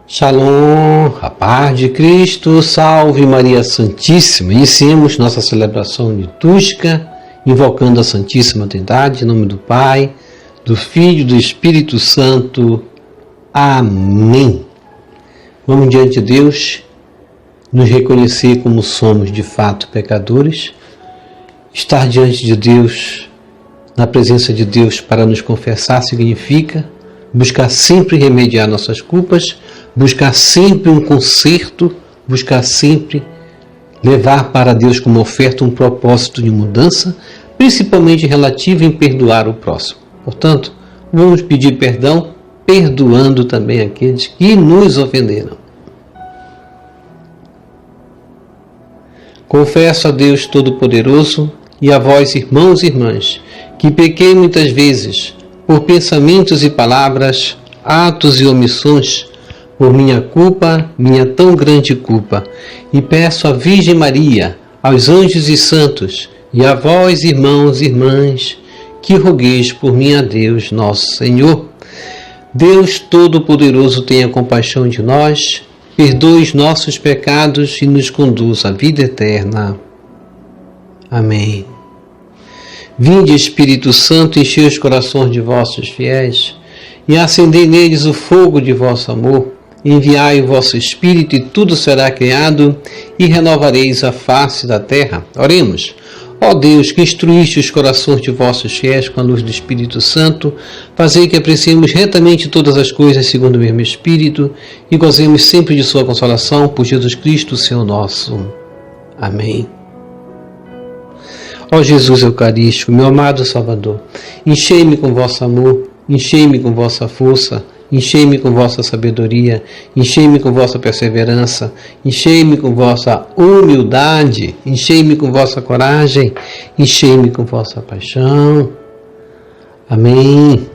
Shalom, a paz de Cristo, salve Maria Santíssima. Iniciemos nossa celebração litúrgica, invocando a Santíssima Trindade, em nome do Pai, do Filho e do Espírito Santo. Amém. Vamos diante de Deus, nos reconhecer como somos de fato pecadores, estar diante de Deus, na presença de Deus para nos confessar significa buscar sempre remediar nossas culpas, buscar sempre um conserto, buscar sempre levar para Deus como oferta um propósito de mudança, principalmente relativo em perdoar o próximo. Portanto, vamos pedir perdão, perdoando também aqueles que nos ofenderam. Confesso a Deus Todo-Poderoso e a vós, irmãos e irmãs, que pequei muitas vezes por pensamentos e palavras, atos e omissões, por minha culpa, minha tão grande culpa, e peço à Virgem Maria, aos anjos e santos, e a vós, irmãos e irmãs, que rogueis por mim a Deus, nosso Senhor. Deus Todo-Poderoso tenha compaixão de nós, perdoe os nossos pecados e nos conduz à vida eterna. Amém. Vinde, Espírito Santo, enchei os corações de vossos fiéis e acendei neles o fogo de vosso amor. Enviai o vosso Espírito e tudo será criado e renovareis a face da terra. Oremos. Ó Deus, que instruíste os corações de vossos fiéis com a luz do Espírito Santo, fazei que apreciemos retamente todas as coisas segundo o mesmo Espírito e gozemos sempre de sua consolação por Jesus Cristo, Senhor nosso. Amém. Ó Jesus Eucarístico, meu amado Salvador, enchei-me com vosso amor, enchei-me com vossa força, enchei-me com vossa sabedoria, enchei-me com vossa perseverança, enchei-me com vossa humildade, enchei-me com vossa coragem, enchei-me com vossa paixão. Amém.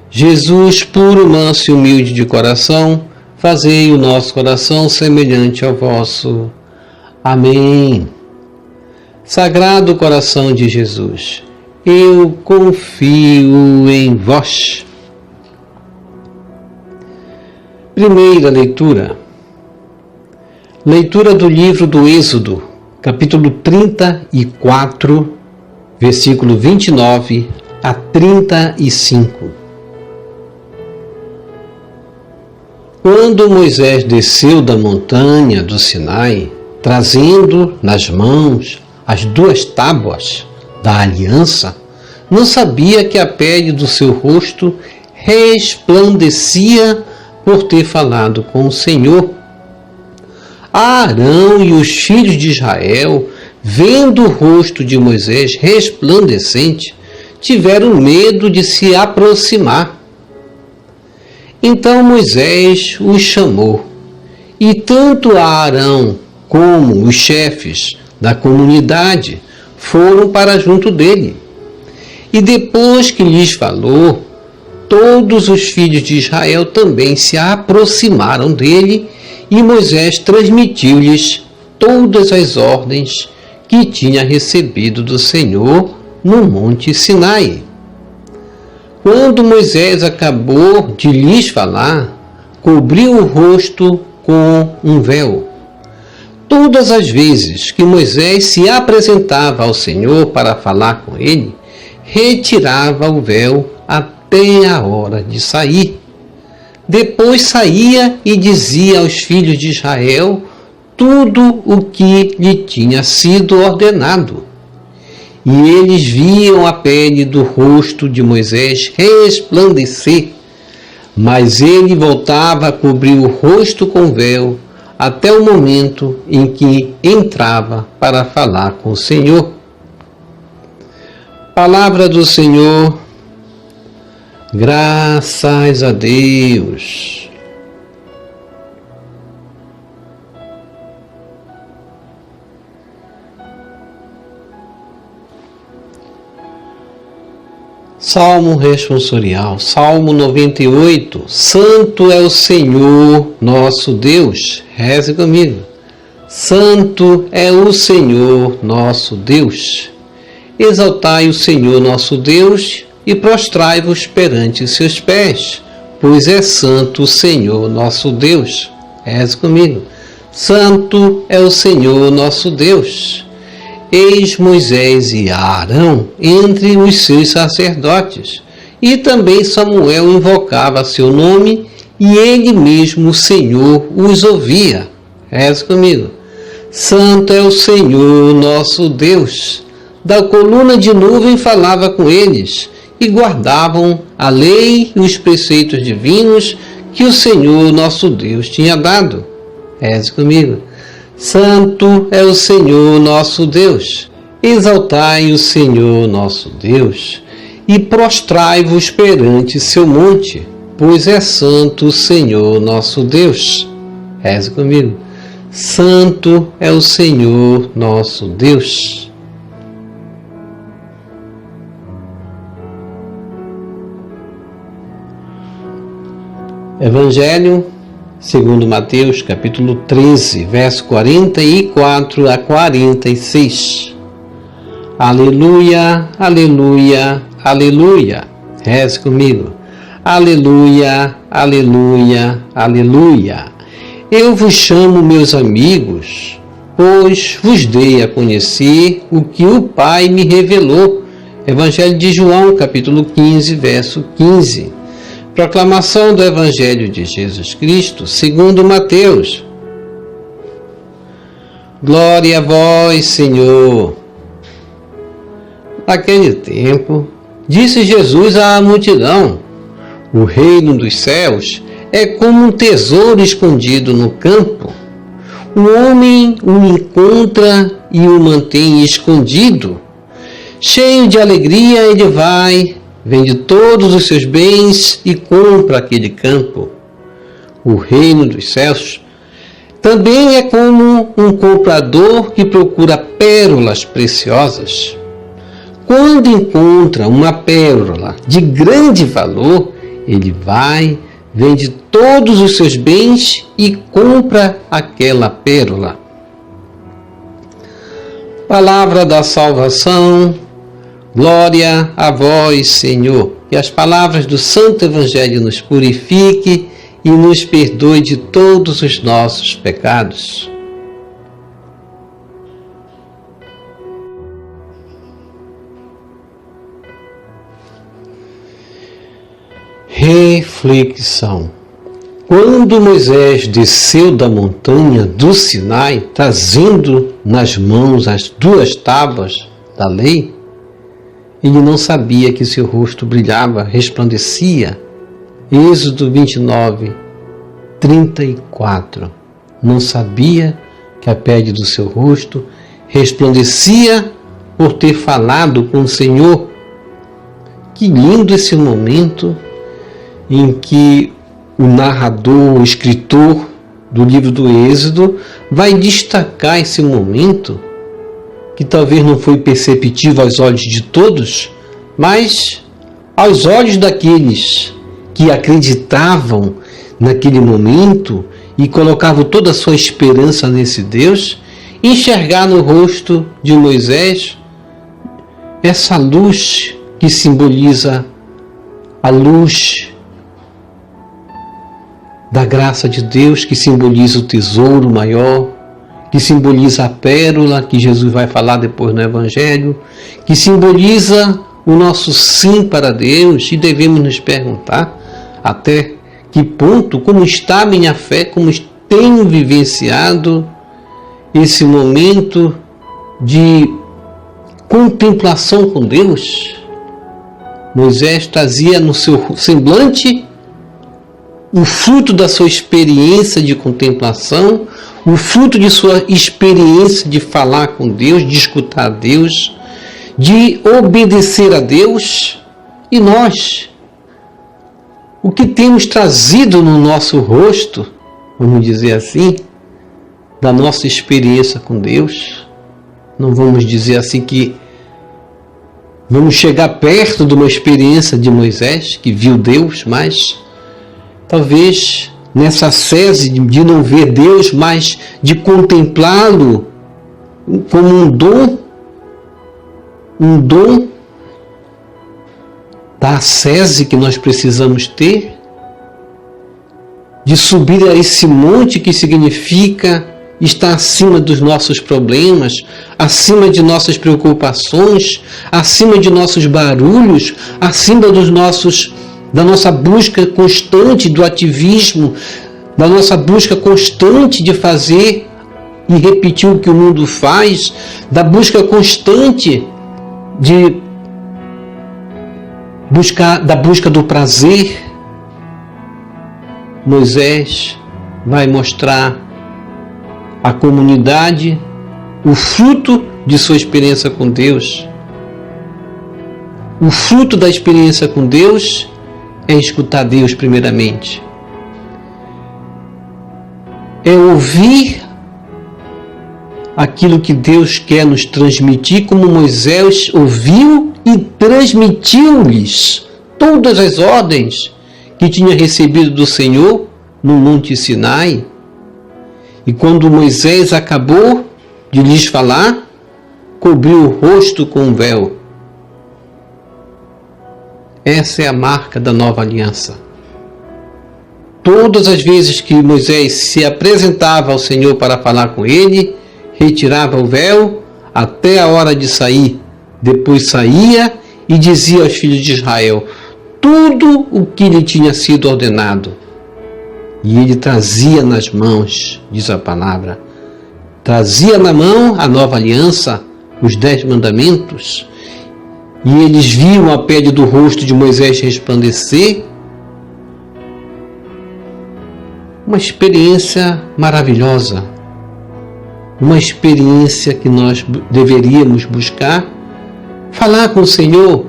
Jesus, puro, manso e humilde de coração, fazei o nosso coração semelhante ao vosso. Amém. Sagrado coração de Jesus, eu confio em vós. Primeira leitura. Leitura do livro do Êxodo, capítulo 34, versículo 29 a 35. Quando Moisés desceu da montanha do Sinai, trazendo nas mãos as 2 tábuas da aliança, não sabia que a pele do seu rosto resplandecia por ter falado com o Senhor. Arão e os filhos de Israel, vendo o rosto de Moisés resplandecente, tiveram medo de se aproximar. Então Moisés os chamou, e tanto Arão como os chefes da comunidade foram para junto dele. E depois que lhes falou, todos os filhos de Israel também se aproximaram dele, e Moisés transmitiu-lhes todas as ordens que tinha recebido do Senhor no Monte Sinai. Quando Moisés acabou de lhes falar, cobriu o rosto com um véu. Todas as vezes que Moisés se apresentava ao Senhor para falar com ele, retirava o véu até a hora de sair. Depois saía e dizia aos filhos de Israel tudo o que lhe tinha sido ordenado. E eles viam a pele do rosto de Moisés resplandecer, mas ele voltava a cobrir o rosto com véu até o momento em que entrava para falar com o Senhor. Palavra do Senhor, graças a Deus. Salmo responsorial, Salmo 98. Santo é o Senhor nosso Deus. Reze comigo. Santo é o Senhor nosso Deus. Exaltai o Senhor nosso Deus e prostrai-vos perante seus pés, pois é santo o Senhor nosso Deus. Reze comigo. Santo é o Senhor nosso Deus. Eis Moisés e Arão entre os seus sacerdotes. E também Samuel invocava seu nome, e ele mesmo, o Senhor, os ouvia. Reze comigo. Santo é o Senhor nosso Deus. Da coluna de nuvem falava com eles, e guardavam a lei e os preceitos divinos que o Senhor nosso Deus tinha dado. Reze comigo. Santo é o Senhor nosso Deus. Exaltai o Senhor nosso Deus e prostrai-vos perante seu monte, pois é santo o Senhor nosso Deus. Reze comigo. Santo é o Senhor nosso Deus. Evangelho segundo Mateus, capítulo 13, verso 44 a 46. Aleluia, aleluia, aleluia. Reze comigo. Aleluia, aleluia, aleluia. Eu vos chamo, meus amigos, pois vos dei a conhecer o que o Pai me revelou. Evangelho de João, capítulo 15, verso 15. Proclamação do Evangelho de Jesus Cristo, segundo Mateus. Glória a vós, Senhor. Naquele tempo, disse Jesus à multidão: o reino dos céus é como um tesouro escondido no campo. O homem o encontra e o mantém escondido. Cheio de alegria, ele vai, vende todos os seus bens e compra aquele campo. O reino dos céus também é como um comprador que procura pérolas preciosas. Quando encontra uma pérola de grande valor, ele vai, vende todos os seus bens e compra aquela pérola. Palavra da salvação. Glória a vós, Senhor. Que as palavras do Santo Evangelho nos purifique e nos perdoe de todos os nossos pecados. Reflexão. Quando Moisés desceu da montanha do Sinai, trazendo nas mãos as 2 tábuas da lei, ele não sabia que seu rosto brilhava, resplandecia. Êxodo 29, 34. Não sabia que a pele do seu rosto resplandecia por ter falado com o Senhor. Que lindo esse momento em que o narrador, o escritor do livro do Êxodo vai destacar esse momento que talvez não foi perceptível aos olhos de todos, mas aos olhos daqueles que acreditavam naquele momento e colocavam toda a sua esperança nesse Deus, enxergar no rosto de Moisés essa luz que simboliza a luz da graça de Deus, que simboliza o tesouro maior, que simboliza a pérola, que Jesus vai falar depois no Evangelho, que simboliza o nosso sim para Deus, e devemos nos perguntar até que ponto, como está a minha fé, como tenho vivenciado esse momento de contemplação com Deus. Moisés trazia no seu semblante o fruto da sua experiência de contemplação, o fruto de sua experiência de falar com Deus, de escutar a Deus, de obedecer a Deus. E nós, o que temos trazido no nosso rosto, vamos dizer assim, da nossa experiência com Deus? Não vamos dizer assim que vamos chegar perto de uma experiência de Moisés, que viu Deus, mas talvez nessa sese de não ver Deus, mas de contemplá-lo como um dom da sese que nós precisamos ter, de subir a esse monte que significa estar acima dos nossos problemas, acima de nossas preocupações, acima de nossos barulhos, acima da nossa busca constante do ativismo, da nossa busca constante de fazer e repetir o que o mundo faz, da busca constante da busca do prazer. Moisés vai mostrar à comunidade o fruto de sua experiência com Deus. O fruto da experiência com Deus é escutar Deus primeiramente. É ouvir aquilo que Deus quer nos transmitir, como Moisés ouviu e transmitiu-lhes todas as ordens que tinha recebido do Senhor no Monte Sinai. E quando Moisés acabou de lhes falar, cobriu o rosto com um véu. Essa é a marca da nova aliança. Todas as vezes que Moisés se apresentava ao Senhor para falar com ele, retirava o véu até a hora de sair. Depois saía e dizia aos filhos de Israel tudo o que lhe tinha sido ordenado. E ele trazia nas mãos, diz a palavra, trazia na mão a nova aliança, os 10 mandamentos, e eles viam a pele do rosto de Moisés resplandecer. Uma experiência maravilhosa, uma experiência que nós deveríamos buscar, falar com o Senhor,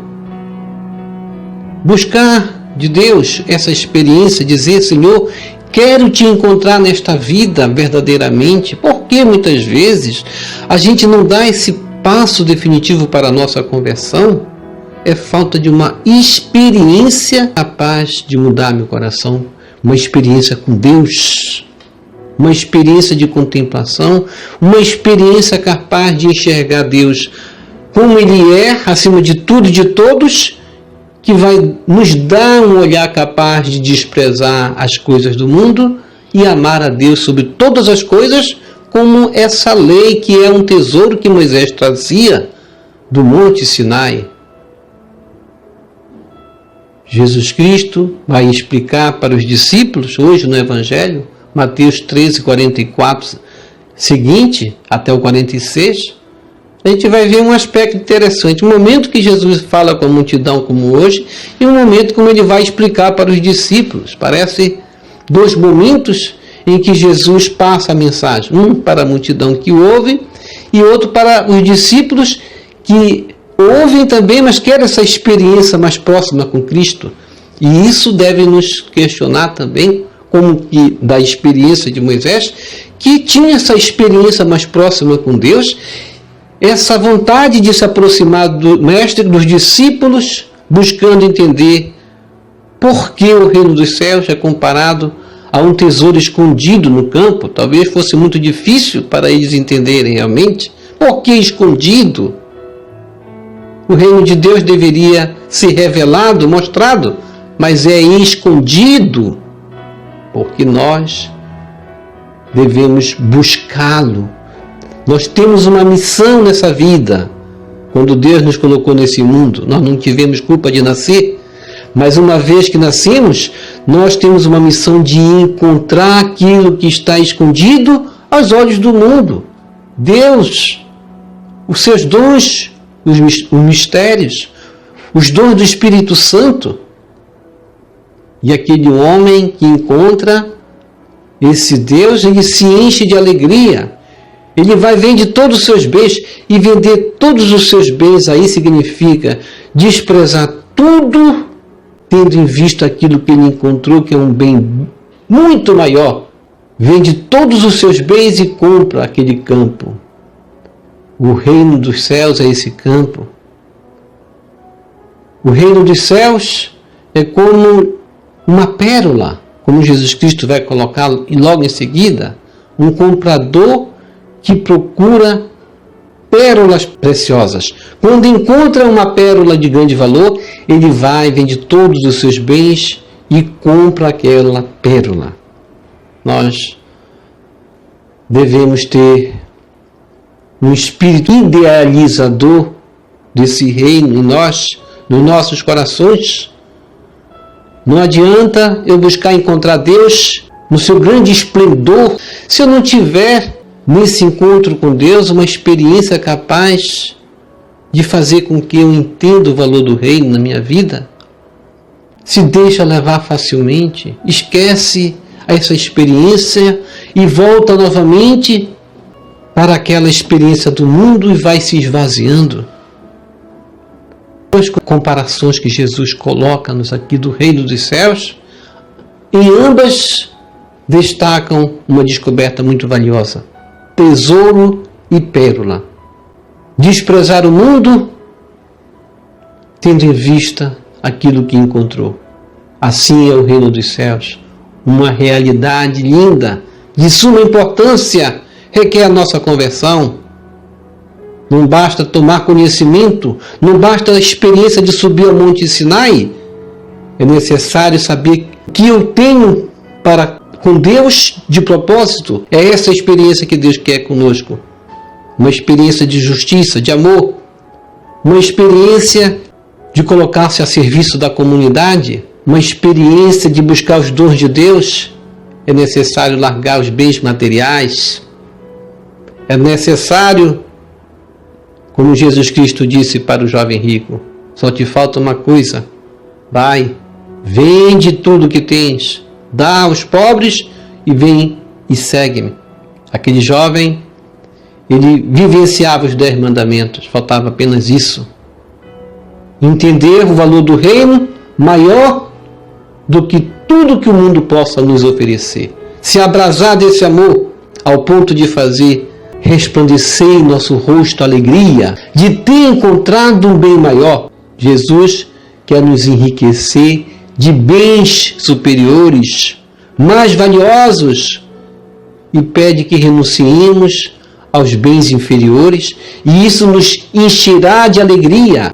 buscar de Deus essa experiência, dizer: Senhor, quero te encontrar nesta vida verdadeiramente. Porque muitas vezes a gente não dá esse passo definitivo para a nossa conversão? É falta de uma experiência capaz de mudar meu coração, uma experiência com Deus, uma experiência de contemplação, uma experiência capaz de enxergar Deus como Ele é, acima de tudo e de todos, que vai nos dar um olhar capaz de desprezar as coisas do mundo e amar a Deus sobre todas as coisas, como essa lei que é um tesouro que Moisés trazia do Monte Sinai. Jesus Cristo vai explicar para os discípulos, hoje no Evangelho, Mateus 13, 44, seguinte, até o 46, a gente vai ver um aspecto interessante. Um momento que Jesus fala com a multidão como hoje, e um momento como ele vai explicar para os discípulos. Parece 2 momentos em que Jesus passa a mensagem. Um para a multidão que ouve, e outro para os discípulos que ouvem também, mas querem essa experiência mais próxima com Cristo. E isso deve nos questionar também, como que da experiência de Moisés, que tinha essa experiência mais próxima com Deus, essa vontade de se aproximar do Mestre, dos discípulos, buscando entender por que o reino dos céus é comparado a um tesouro escondido no campo. Talvez fosse muito difícil para eles entenderem realmente. Por que escondido? O reino de Deus deveria ser revelado, mostrado, mas é escondido, porque nós devemos buscá-lo. Nós temos uma missão nessa vida. Quando Deus nos colocou nesse mundo, nós não tivemos culpa de nascer, mas uma vez que nascemos, nós temos uma missão de encontrar aquilo que está escondido aos olhos do mundo. Deus, os seus dons, os mistérios, os dons do Espírito Santo. E aquele homem que encontra esse Deus, ele se enche de alegria. Ele vai vender todos os seus bens, e vender todos os seus bens aí significa desprezar tudo, tendo em vista aquilo que ele encontrou, que é um bem muito maior. Vende todos os seus bens e compra aquele campo. O reino dos céus é esse campo. O reino dos céus é como uma pérola, como Jesus Cristo vai colocá-lo, e logo em seguida, um comprador que procura pérolas preciosas. Quando encontra uma pérola de grande valor, ele vai, vende todos os seus bens e compra aquela pérola. nós devemos ter um espírito idealizador desse reino em nós, nos nossos corações. Não adianta eu buscar encontrar Deus no seu grande esplendor se eu não tiver nesse encontro com Deus uma experiência capaz de fazer com que eu entenda o valor do reino na minha vida. Se deixa levar facilmente, esquece essa experiência e volta novamente para aquela experiência do mundo e vai se esvaziando. As comparações que Jesus coloca-nos aqui do reino dos céus, em ambas destacam uma descoberta muito valiosa: tesouro e pérola. Desprezar o mundo, tendo em vista aquilo que encontrou. Assim é o reino dos céus, uma realidade linda, de suma importância, requer a nossa conversão. Não basta tomar conhecimento, não basta a experiência de subir ao Monte Sinai. É necessário saber que eu tenho para com Deus de propósito. É essa a experiência que Deus quer conosco. Uma experiência de justiça, de amor. Uma experiência de colocar-se a serviço da comunidade. Uma experiência de buscar os dons de Deus. É necessário largar os bens materiais. É necessário, como Jesus Cristo disse para o jovem rico, só te falta uma coisa: vai, vende tudo que tens, dá aos pobres e vem e segue-me. Aquele jovem, ele vivenciava os 10 mandamentos, faltava apenas isso. Entender o valor do reino maior do que tudo que o mundo possa nos oferecer. Se abrasar desse amor ao ponto de fazer resplandecer em nosso rosto a alegria de ter encontrado um bem maior. Jesus quer nos enriquecer de bens superiores, mais valiosos, e pede que renunciemos aos bens inferiores, e isso nos encherá de alegria.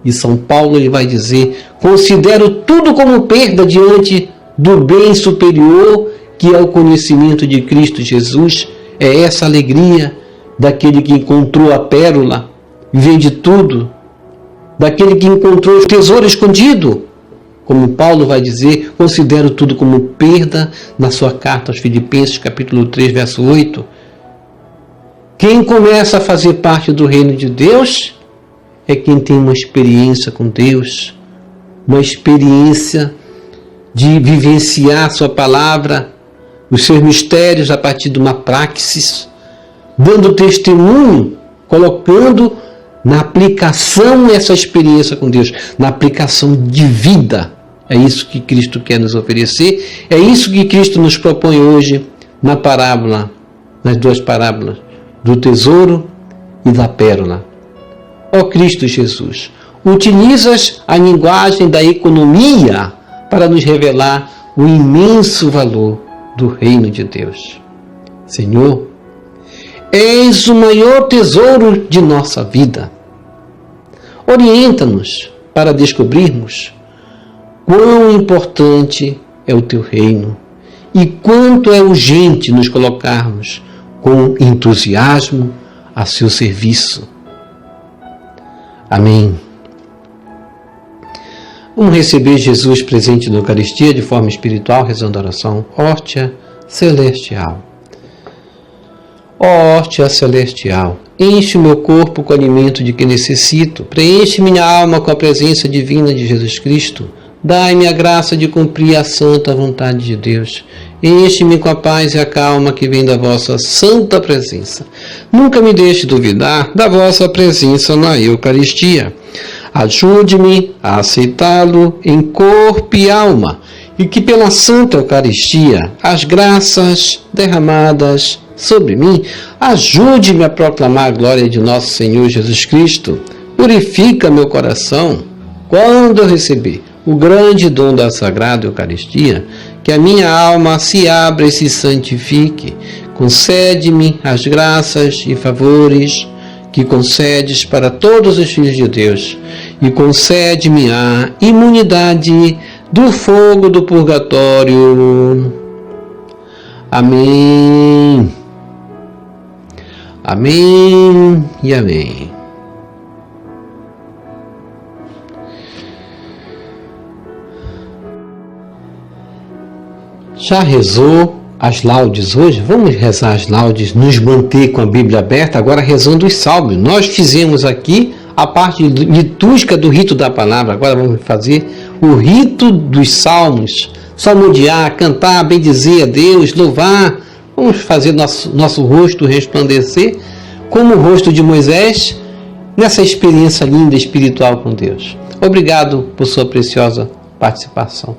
E São Paulo ele vai dizer: considero tudo como perda diante do bem superior que é o conhecimento de Cristo Jesus. É essa alegria daquele que encontrou a pérola, vende tudo, daquele que encontrou o tesouro escondido. Como Paulo vai dizer, considero tudo como perda, na sua carta aos Filipenses, capítulo 3, verso 8. Quem começa a fazer parte do reino de Deus é quem tem uma experiência com Deus, uma experiência de vivenciar sua palavra, os seus mistérios a partir de uma praxis, dando testemunho, colocando na aplicação essa experiência com Deus, na aplicação de vida. É isso que Cristo quer nos oferecer, é isso que Cristo nos propõe hoje na parábola, nas 2 parábolas, do tesouro e da pérola. Ó Cristo Jesus, utilizas a linguagem da economia para nos revelar o imenso valor do reino de Deus. Senhor, és o maior tesouro de nossa vida. Orienta-nos para descobrirmos quão importante é o teu reino e quanto é urgente nos colocarmos com entusiasmo a seu serviço. Amém. Vamos receber Jesus presente na Eucaristia de forma espiritual, rezando a oração Hóstia Celestial. Ó hóstia celestial, enche o meu corpo com o alimento de que necessito, preenche minha alma com a presença divina de Jesus Cristo, dai-me a graça de cumprir a santa vontade de Deus, enche-me com a paz e a calma que vem da vossa santa presença. Nunca me deixe duvidar da vossa presença na Eucaristia. Ajude-me a aceitá-lo em corpo e alma, e que pela Santa Eucaristia as graças derramadas sobre mim ajude-me a proclamar a glória de nosso Senhor Jesus Cristo. Purifica meu coração quando eu receber o grande dom da Sagrada Eucaristia, que a minha alma se abra e se santifique. Concede-me as graças e favores que concedes para todos os filhos de Deus, e concede-me a imunidade do fogo do purgatório. Amém. Amém e amém. Já rezou as laudes hoje? Vamos rezar as laudes, nos manter com a Bíblia aberta, agora rezando os salmos. Nós fizemos aqui a parte litúrgica do rito da palavra, agora vamos fazer o rito dos salmos, salmodiar, cantar, bendizer a Deus, louvar. Vamos fazer nosso rosto resplandecer como o rosto de Moisés nessa experiência linda espiritual com Deus. Obrigado por sua preciosa participação.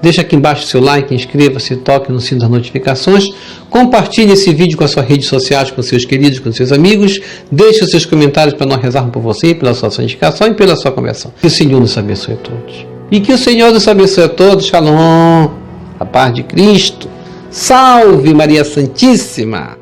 Deixa aqui embaixo o seu like, inscreva-se, toque no sino das notificações, compartilhe esse vídeo com as suas redes sociais, com seus queridos, com seus amigos, deixe os seus comentários para nós rezarmos por você, pela sua santificação e pela sua conversão. Que o Senhor nos abençoe a todos. E que o Senhor nos abençoe a todos. Shalom, a paz de Cristo. Salve Maria Santíssima!